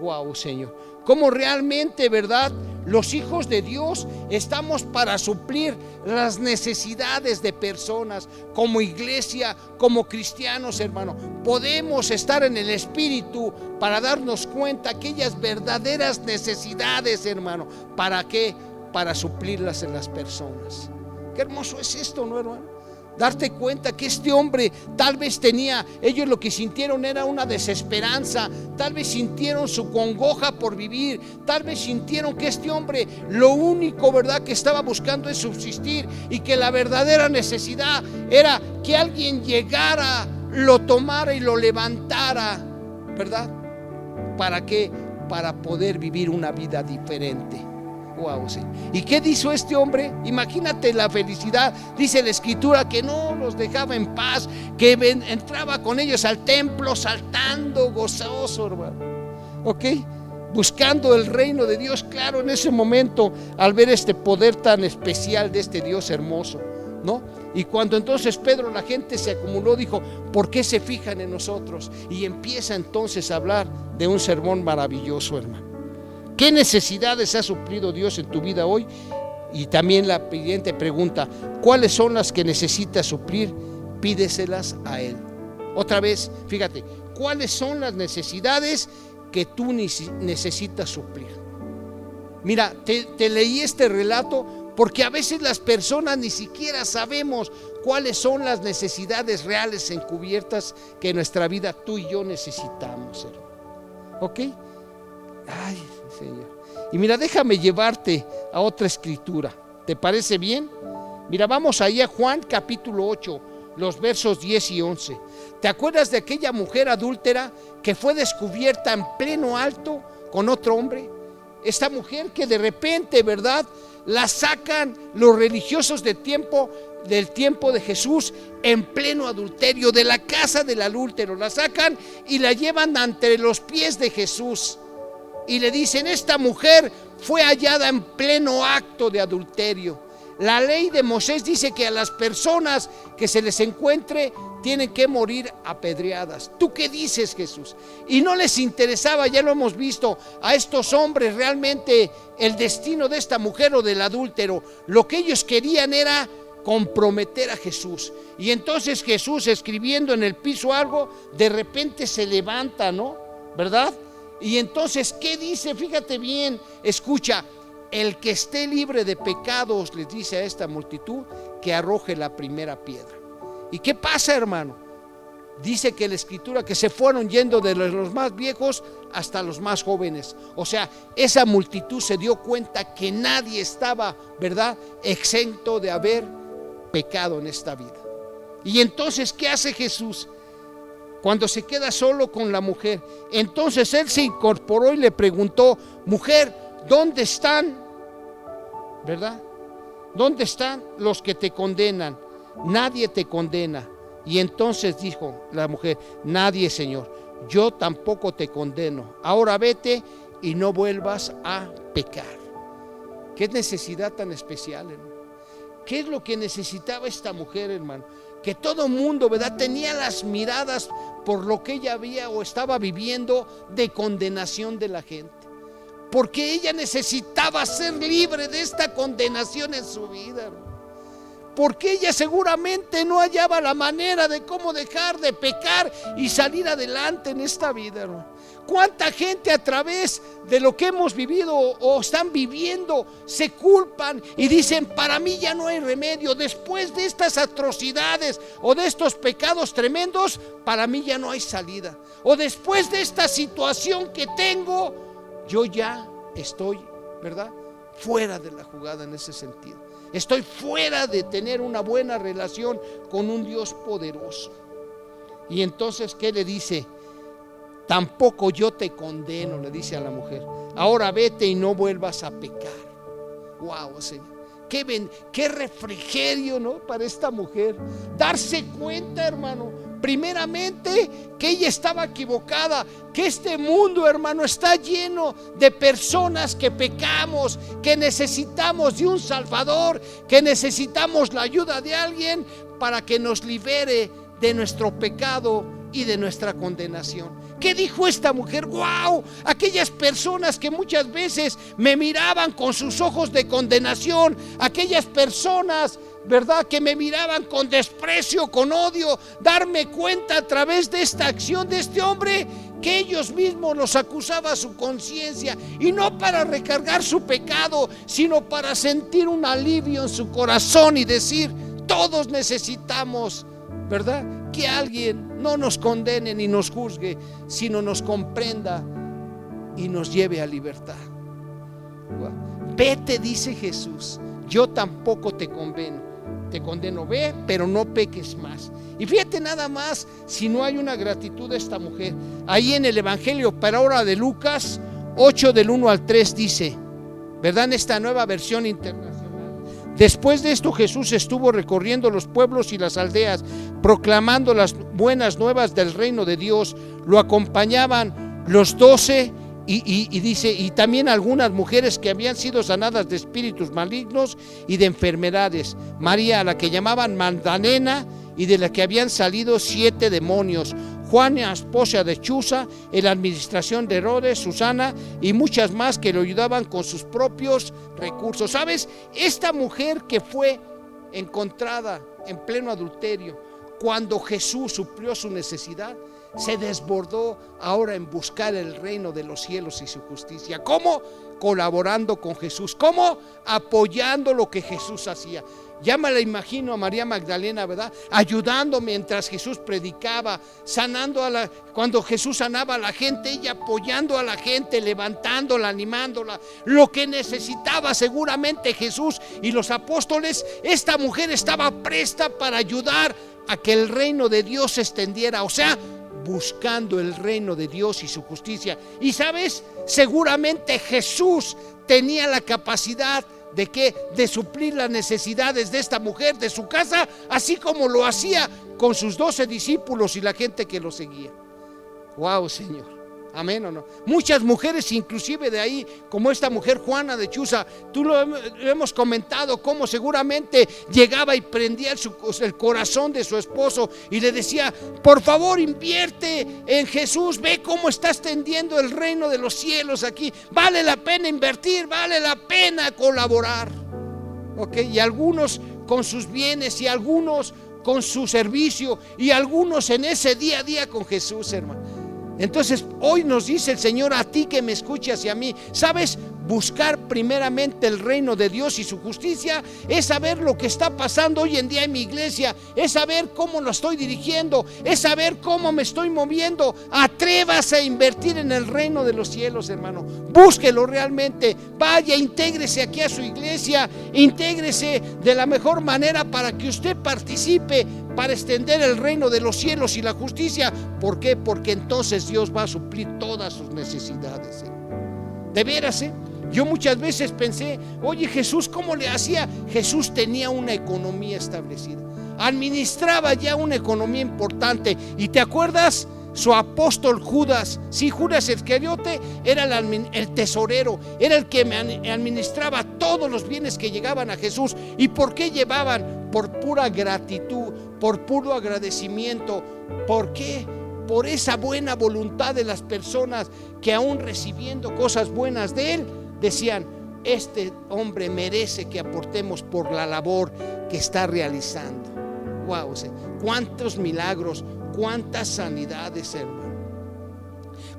Wow, Señor. Cómo realmente, ¿verdad?, los hijos de Dios estamos para suplir las necesidades de personas. Como iglesia, como cristianos, hermano, podemos estar en el Espíritu para darnos cuenta aquellas verdaderas necesidades, hermano. ¿Para qué? Para suplirlas en las personas. Qué hermoso es esto, ¿no, hermano? Darte cuenta que este hombre tal vez tenía, ellos lo que sintieron era una desesperanza, tal vez sintieron su congoja por vivir, tal vez sintieron que este hombre lo único, ¿verdad?, que estaba buscando es subsistir, y que la verdadera necesidad era que alguien llegara, lo tomara y lo levantara, ¿verdad? ¿Para qué? Para poder vivir una vida diferente. Wow, Señor. ¿Y qué hizo este hombre? Imagínate la felicidad. Dice la Escritura que no los dejaba en paz, que entraba con ellos al templo saltando, gozoso, hermano. ¿Ok? Buscando el reino de Dios, claro, en ese momento, al ver este poder tan especial de este Dios hermoso, ¿no? Y cuando entonces Pedro, la gente se acumuló, dijo: ¿por qué se fijan en nosotros? Y empieza entonces a hablar de un sermón maravilloso, hermano. ¿Qué necesidades ha suplido Dios en tu vida hoy? Y también la siguiente pregunta: ¿cuáles son las que necesitas suplir? Pídeselas a Él. Otra vez, fíjate, ¿cuáles son las necesidades que tú necesitas suplir? Mira, te leí este relato porque a veces las personas ni siquiera sabemos cuáles son las necesidades reales encubiertas que en nuestra vida tú y yo necesitamos, hermano. ¿Ok? Ay, Señor. Y mira, déjame llevarte a otra escritura. ¿Te parece bien? Mira, vamos ahí a Juan capítulo 8, los versos 10 y 11. ¿Te acuerdas de aquella mujer adúltera que fue descubierta en pleno alto con otro hombre? Esta mujer que de repente, ¿verdad?, la sacan los religiosos del tiempo de Jesús en pleno adulterio, de la casa del adúltero. La sacan y la llevan ante los pies de Jesús. Y le dicen: esta mujer fue hallada en pleno acto de adulterio. La ley de Moisés dice que a las personas que se les encuentre tienen que morir apedreadas. ¿Tú qué dices, Jesús? Y no les interesaba, ya lo hemos visto, a estos hombres realmente el destino de esta mujer o del adúltero. Lo que ellos querían era comprometer a Jesús. Y entonces Jesús, escribiendo en el piso algo, de repente se levanta, ¿no? ¿Verdad? Y entonces, ¿qué dice? Fíjate bien, escucha: el que esté libre de pecados, les dice a esta multitud, que arroje la primera piedra. ¿Y qué pasa, hermano? Dice que la Escritura que se fueron yendo de los más viejos hasta los más jóvenes. O sea, esa multitud se dio cuenta que nadie estaba, ¿verdad?, exento de haber pecado en esta vida. Y entonces, ¿qué hace Jesús? Cuando se queda solo con la mujer, entonces Él se incorporó y le preguntó: mujer, ¿dónde están? ¿Verdad? ¿Dónde están los que te condenan? Nadie te condena. Y entonces dijo la mujer: nadie, Señor, yo tampoco te condeno. Ahora vete y no vuelvas a pecar. Qué necesidad tan especial, hermano. ¿Qué es lo que necesitaba esta mujer, hermano? Que todo mundo, ¿verdad?, tenía las miradas por lo que ella había o estaba viviendo de condenación de la gente. Porque ella necesitaba ser libre de esta condenación en su vida, hermano. Porque ella seguramente no hallaba la manera de cómo dejar de pecar y salir adelante en esta vida, hermano. ¿Cuánta gente a través de lo que hemos vivido o están viviendo se culpan y dicen: para mí ya no hay remedio, después de estas atrocidades o de estos pecados tremendos, para mí ya no hay salida, o después de esta situación que tengo, yo ya estoy, ¿verdad?, fuera de la jugada en ese sentido? Estoy fuera de tener una buena relación con un Dios poderoso. Y entonces, ¿qué le dice? Tampoco yo te condeno, le dice a la mujer. Ahora vete y no vuelvas a pecar. Wow, Señor. Qué refrigerio, ¿no?, para esta mujer. Darse cuenta, hermano, primeramente que ella estaba equivocada, que este mundo, hermano, está lleno de personas que pecamos, que necesitamos de un Salvador, que necesitamos la ayuda de alguien para que nos libere de nuestro pecado y de nuestra condenación. ¿Qué dijo esta mujer? ¡Wow! Aquellas personas que muchas veces me miraban con sus ojos de condenación, aquellas personas, ¿verdad?, que me miraban con desprecio, con odio, darme cuenta a través de esta acción de este hombre que ellos mismos los acusaba su conciencia, y no para recargar su pecado, sino para sentir un alivio en su corazón y decir: todos necesitamos, ¿verdad?, que alguien no nos condene ni nos juzgue, sino nos comprenda y nos lleve a libertad. Vete, dice Jesús, yo tampoco te condeno, ve, pero no peques más. Y fíjate nada más si no hay una gratitud de esta mujer. Ahí en el Evangelio para ahora de Lucas 8 del 1 al 3 dice, ¿verdad? En esta nueva versión internacional. Después de esto, Jesús estuvo recorriendo los pueblos y las aldeas, proclamando las buenas nuevas del reino de Dios. Lo acompañaban los 12 y dice, y también algunas mujeres que habían sido sanadas de espíritus malignos y de enfermedades. María, a la que llamaban Magdalena, y de la que habían salido 7 demonios. Juana, esposa de Chuza, en la administración de Herodes, Susana y muchas más que lo ayudaban con sus propios recursos. ¿Sabes? Esta mujer que fue encontrada en pleno adulterio, cuando Jesús suplió su necesidad, se desbordó ahora en buscar el reino de los cielos y su justicia. ¿Cómo? Colaborando con Jesús. ¿Cómo? Apoyando lo que Jesús hacía. Ya me la imagino a María Magdalena, ¿verdad? Ayudando mientras Jesús predicaba, sanando cuando Jesús sanaba a la gente, ella apoyando a la gente, levantándola, animándola. Lo que necesitaba seguramente Jesús y los apóstoles, esta mujer estaba presta para ayudar a que el reino de Dios se extendiera. O sea, buscando el reino de Dios y su justicia. Y sabes, seguramente Jesús tenía la capacidad de suplir las necesidades de esta mujer, de su casa, así como lo hacía con sus 12 discípulos y la gente que lo seguía. Wow, Señor. Amén o no. Muchas mujeres, inclusive de ahí, como esta mujer Juana de Chuza, tú lo hemos comentado, cómo seguramente llegaba y prendía el corazón de su esposo y le decía: por favor, invierte en Jesús, ve cómo está extendiendo el reino de los cielos aquí, vale la pena invertir, vale la pena colaborar. Y algunos con sus bienes, y algunos con su servicio, y algunos en ese día a día con Jesús, hermano. Entonces hoy nos dice el Señor a ti que me escuchas y a mí, ¿sabes? Buscar primeramente el reino de Dios y su justicia es saber lo que está pasando hoy en día en mi iglesia, es saber cómo lo estoy dirigiendo, es saber cómo me estoy moviendo. Atrévase a invertir en el reino de los cielos, hermano. Búsquelo realmente. Vaya, intégrese aquí a su iglesia, intégrese de la mejor manera para que usted participe para extender el reino de los cielos y la justicia. ¿Por qué? Porque entonces Dios va a suplir todas sus necesidades. De veras, yo muchas veces pensé, oye, Jesús, ¿cómo le hacía? Jesús tenía una economía establecida, administraba ya una economía importante. ¿Y te acuerdas? Su apóstol Judas, sí, Judas Iscariote era el tesorero, era el que administraba todos los bienes que llegaban a Jesús. ¿Y por qué llevaban? Por pura gratitud, por puro agradecimiento. ¿Por qué? Por esa buena voluntad de las personas que, aún recibiendo cosas buenas de él, decían: este hombre merece que aportemos por la labor que está realizando. Wow, cuántos milagros, cuántas sanidades, hermano.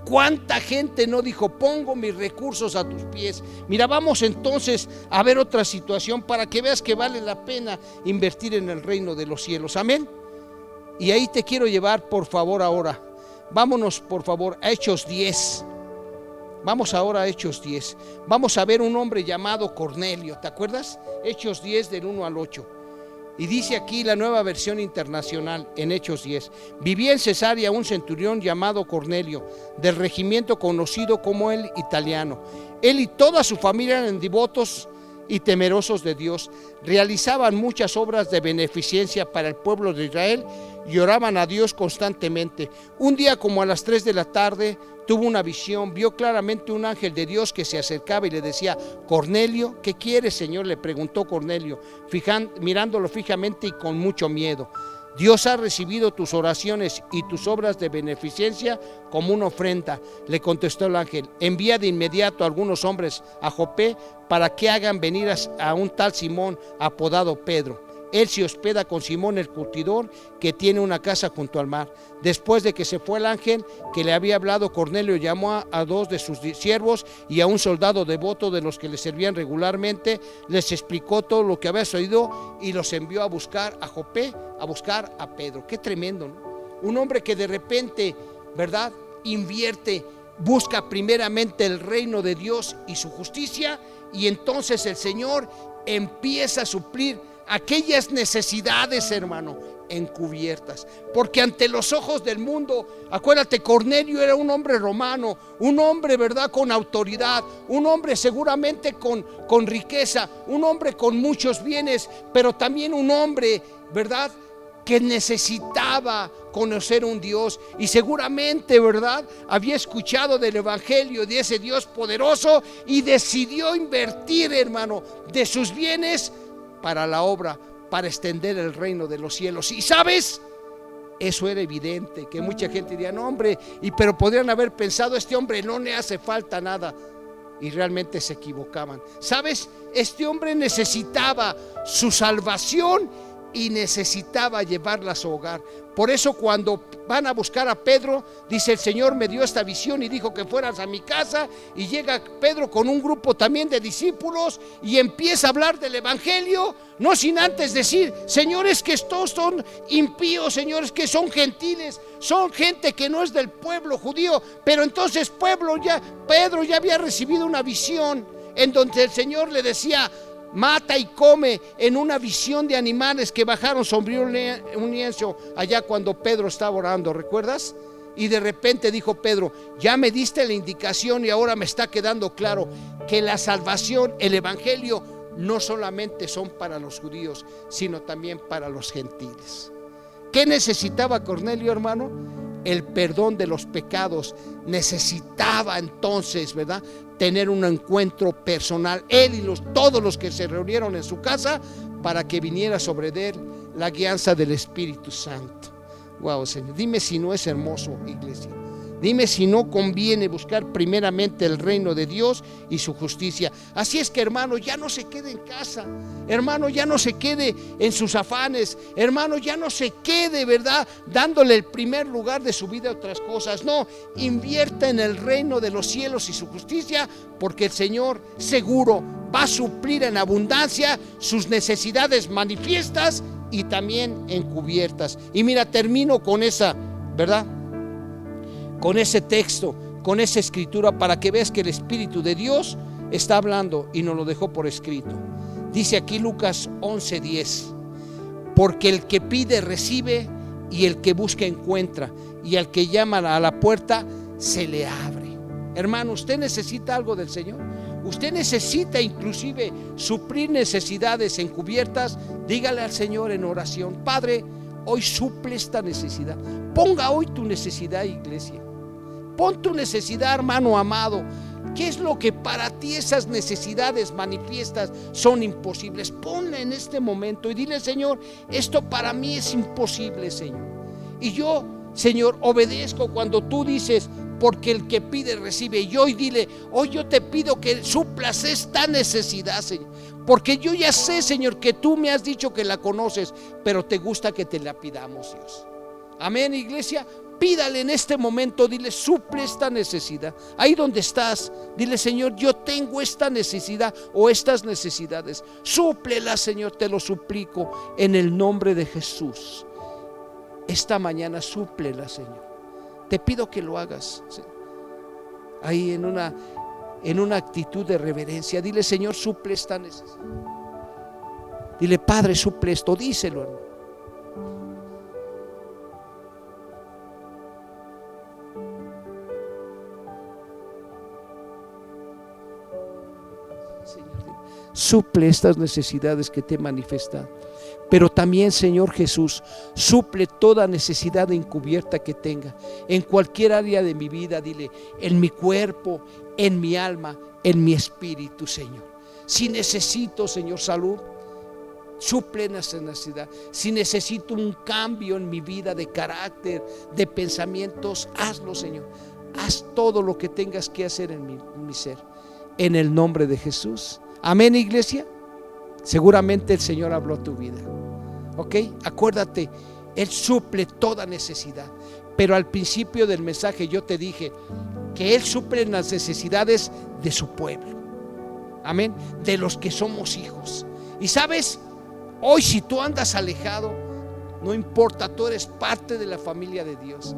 Cuánta gente no dijo: pongo mis recursos a tus pies. Mira, vamos entonces a ver otra situación para que veas que vale la pena invertir en el reino de los cielos. Amén. Y ahí te quiero llevar, por favor, ahora. Vámonos, por favor, a Hechos 10. Vamos ahora a Hechos 10. Vamos a ver un hombre llamado Cornelio. ¿Te acuerdas? Hechos 10 del 1 al 8. Y dice aquí la Nueva Versión Internacional en Hechos 10: vivía en Cesarea un centurión llamado Cornelio, del regimiento conocido como el Italiano. Él y toda su familia eran devotos y temerosos de Dios, realizaban muchas obras de beneficencia para el pueblo de Israel y oraban a Dios constantemente. Un día, como a las 3 de la tarde, tuvo una visión, vio claramente un ángel de Dios que se acercaba y le decía: Cornelio. ¿Qué quieres, Señor?, le preguntó Cornelio, mirándolo fijamente y con mucho miedo. Dios ha recibido tus oraciones y tus obras de beneficencia como una ofrenda, le contestó el ángel. Envía de inmediato a algunos hombres a Jope para que hagan venir a un tal Simón apodado Pedro. Él se hospeda con Simón el curtidor, que tiene una casa junto al mar. Después de que se fue el ángel que le había hablado, Cornelio llamó a 2 de sus siervos y a un soldado devoto de los que le servían regularmente. Les explicó todo lo que había oído y los envió a buscar a Jope, a buscar a Pedro. Qué tremendo, ¿no? Un hombre que de repente, ¿verdad?, invierte, busca primeramente el reino de Dios y su justicia, y entonces el Señor empieza a suplir aquellas necesidades, hermano, encubiertas, porque ante los ojos del mundo, acuérdate, Cornelio era un hombre romano, un hombre, ¿verdad?, con autoridad, un hombre seguramente con riqueza, un hombre con muchos bienes, pero también un hombre, ¿verdad?, que necesitaba conocer un Dios, y seguramente, ¿verdad?, había escuchado del evangelio de ese Dios poderoso y decidió invertir, hermano, de sus bienes para la obra, para extender el reino de los cielos. Y sabes, eso era evidente, que mucha gente diría, no hombre, pero podrían haber pensado, este hombre no le hace falta nada, y realmente se equivocaban. Sabes, este hombre necesitaba su salvación y necesitaba llevarla a su hogar. Por eso cuando van a buscar a Pedro, dice, el Señor me dio esta visión y dijo que fueras a mi casa, y llega Pedro con un grupo también de discípulos y empieza a hablar del evangelio, no sin antes decir, señores, que estos son impíos, señores, que son gentiles, son gente que no es del pueblo judío. Pero entonces Pedro ya había recibido una visión en donde el Señor le decía, mata y come, en una visión de animales que bajaron sobre un lienzo allá cuando Pedro estaba orando, ¿recuerdas? Y de repente dijo Pedro, ya me diste la indicación y ahora me está quedando claro que la salvación, el evangelio, no solamente son para los judíos, sino también para los gentiles. ¿Qué necesitaba Cornelio, hermano? El perdón de los pecados. Necesitaba entonces, ¿verdad?, tener un encuentro personal, él y todos los que se reunieron en su casa, para que viniera sobre él la guianza del Espíritu Santo. Wow, Señor, dime si no es hermoso, iglesia. Dime si no conviene buscar primeramente el reino de Dios y su justicia. Así es que, hermano, ya no se quede en casa, hermano, ya no se quede en sus afanes, hermano, ya no se quede, ¿verdad?, dándole el primer lugar de su vida a otras cosas. No, invierta en el reino de los cielos y su justicia, porque el Señor seguro va a suplir en abundancia sus necesidades manifiestas y también encubiertas. Y mira, termino con esa, ¿verdad?, con ese texto, con esa escritura, para que veas que el Espíritu de Dios está hablando y nos lo dejó por escrito. Dice aquí Lucas 11:10, porque el que pide recibe, y el que busca encuentra, y al que llama a la puerta se le abre. Hermano, usted necesita algo del Señor, usted necesita inclusive suplir necesidades encubiertas. Dígale al Señor en oración, Padre, hoy suple esta necesidad. Ponga hoy tu necesidad, iglesia. Pon tu necesidad, hermano amado. ¿Qué es lo que para ti esas necesidades manifiestas son imposibles? Ponla en este momento y dile, Señor, esto para mí es imposible, Señor. Y yo, Señor, obedezco cuando tú dices, porque el que pide recibe. Y hoy dile, hoy yo te pido que suplas esta necesidad, Señor, porque yo ya sé, Señor, que tú me has dicho que la conoces, pero te gusta que te la pidamos, Dios. Amén, iglesia. Pídale en este momento, dile, suple esta necesidad. Ahí donde estás, dile, Señor, yo tengo esta necesidad o estas necesidades. Súplela, Señor, te lo suplico en el nombre de Jesús. Esta mañana súplela, Señor. Te pido que lo hagas, Señor. Ahí en una actitud de reverencia, dile, Señor, suple esta necesidad. Dile, Padre, suple esto, díselo, hermano. Suple estas necesidades que te manifiestan. Pero también, Señor Jesús, suple toda necesidad encubierta que tenga en cualquier área de mi vida. Dile, en mi cuerpo, en mi alma, en mi espíritu, Señor. Si necesito, Señor, salud, suple esa necesidad. Si necesito un cambio en mi vida de carácter, de pensamientos, hazlo, Señor. Haz todo lo que tengas que hacer en mi ser, en el nombre de Jesús. Amén, iglesia. Seguramente el Señor habló a tu vida. Ok, acuérdate, Él suple toda necesidad. Pero al principio del mensaje yo te dije que Él suple las necesidades de su pueblo. Amén, de los que somos hijos. Y sabes, hoy si tú andas alejado, no importa, tú eres parte de la familia de Dios.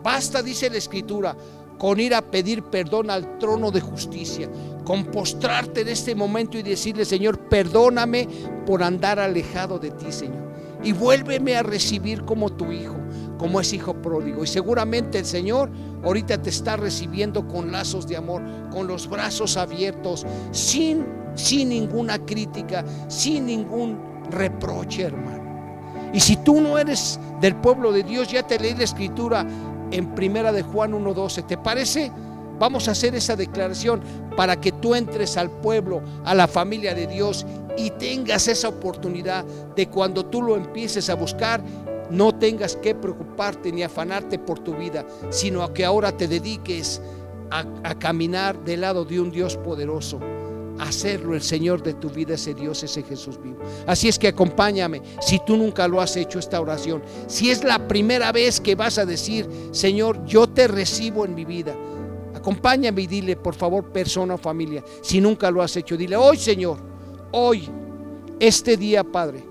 Basta, dice la Escritura, con ir a pedir perdón al trono de justicia, con postrarte en este momento y decirle, Señor, perdóname por andar alejado de ti, Señor. y vuélveme a recibir como tu hijo, como es hijo pródigo. Y seguramente el Señor ahorita te está recibiendo con lazos de amor, con los brazos abiertos, sin ninguna crítica, sin ningún reproche, hermano. Y si tú no eres del pueblo de Dios, ya te leí la escritura en 1 de Juan 1:12. ¿Te parece? Vamos a hacer esa declaración para que tú entres al pueblo, a la familia de Dios, y tengas esa oportunidad de cuando tú lo empieces a buscar, no tengas que preocuparte ni afanarte por tu vida, sino a que ahora te dediques a caminar del lado de un Dios poderoso. Hacerlo el Señor de tu vida, ese Dios, ese Jesús vivo. Así es que acompáñame, si tú nunca lo has hecho, esta oración. Si es la primera vez que vas a decir: Señor, yo te recibo en mi vida, acompáñame y dile, por favor, persona o familia, si nunca lo has hecho, dile: hoy, Señor, hoy, este día, Padre,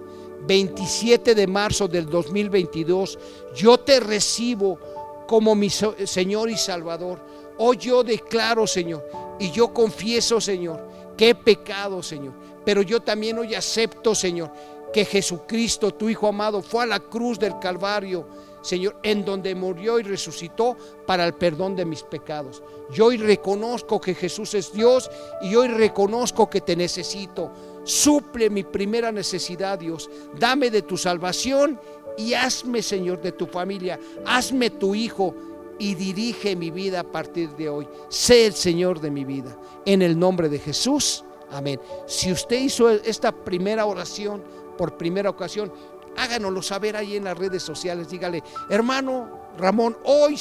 27 de marzo del 2022, yo te recibo como mi Señor y Salvador. Hoy yo declaro, Señor, y yo confieso, Señor, que he pecado, Señor, pero yo también hoy acepto, Señor, que Jesucristo, tu Hijo amado, fue a la cruz del Calvario, Señor, en donde murió y resucitó para el perdón de mis pecados. Yo hoy reconozco que Jesús es Dios, y hoy reconozco que te necesito. Suple mi primera necesidad, Dios. Dame de tu salvación y hazme, Señor, de tu familia. Hazme tu hijo y dirige mi vida a partir de hoy. Sé el Señor de mi vida. En el nombre de Jesús, amén. Si usted hizo esta primera oración por primera ocasión, háganoslo saber ahí en las redes sociales. Dígale: hermano Ramón, hoy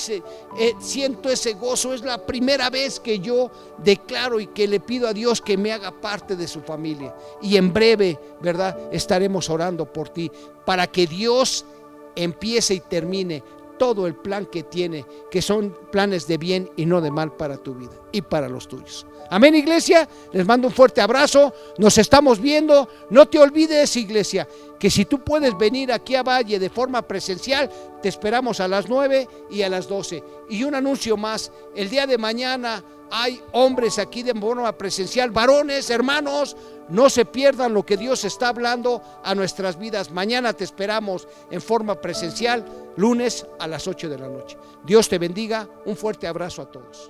siento ese gozo, es la primera vez que yo declaro y que le pido a Dios que me haga parte de su familia. Y en breve, ¿verdad?, estaremos orando por ti, para que Dios empiece y termine todo el plan que tiene, que son planes de bien y no de mal para tu vida y para los tuyos. Amén, iglesia. Les mando un fuerte abrazo. Nos estamos viendo. No te olvides, iglesia, que si tú puedes venir aquí a Valle de forma presencial, te esperamos a las 9 y a las 12. Y un anuncio más: el día de mañana hay hombres aquí de forma presencial, varones, hermanos. No se pierdan lo que Dios está hablando a nuestras vidas. Mañana te esperamos en forma presencial, lunes a las 8 de la noche. Dios te bendiga. Un fuerte abrazo a todos.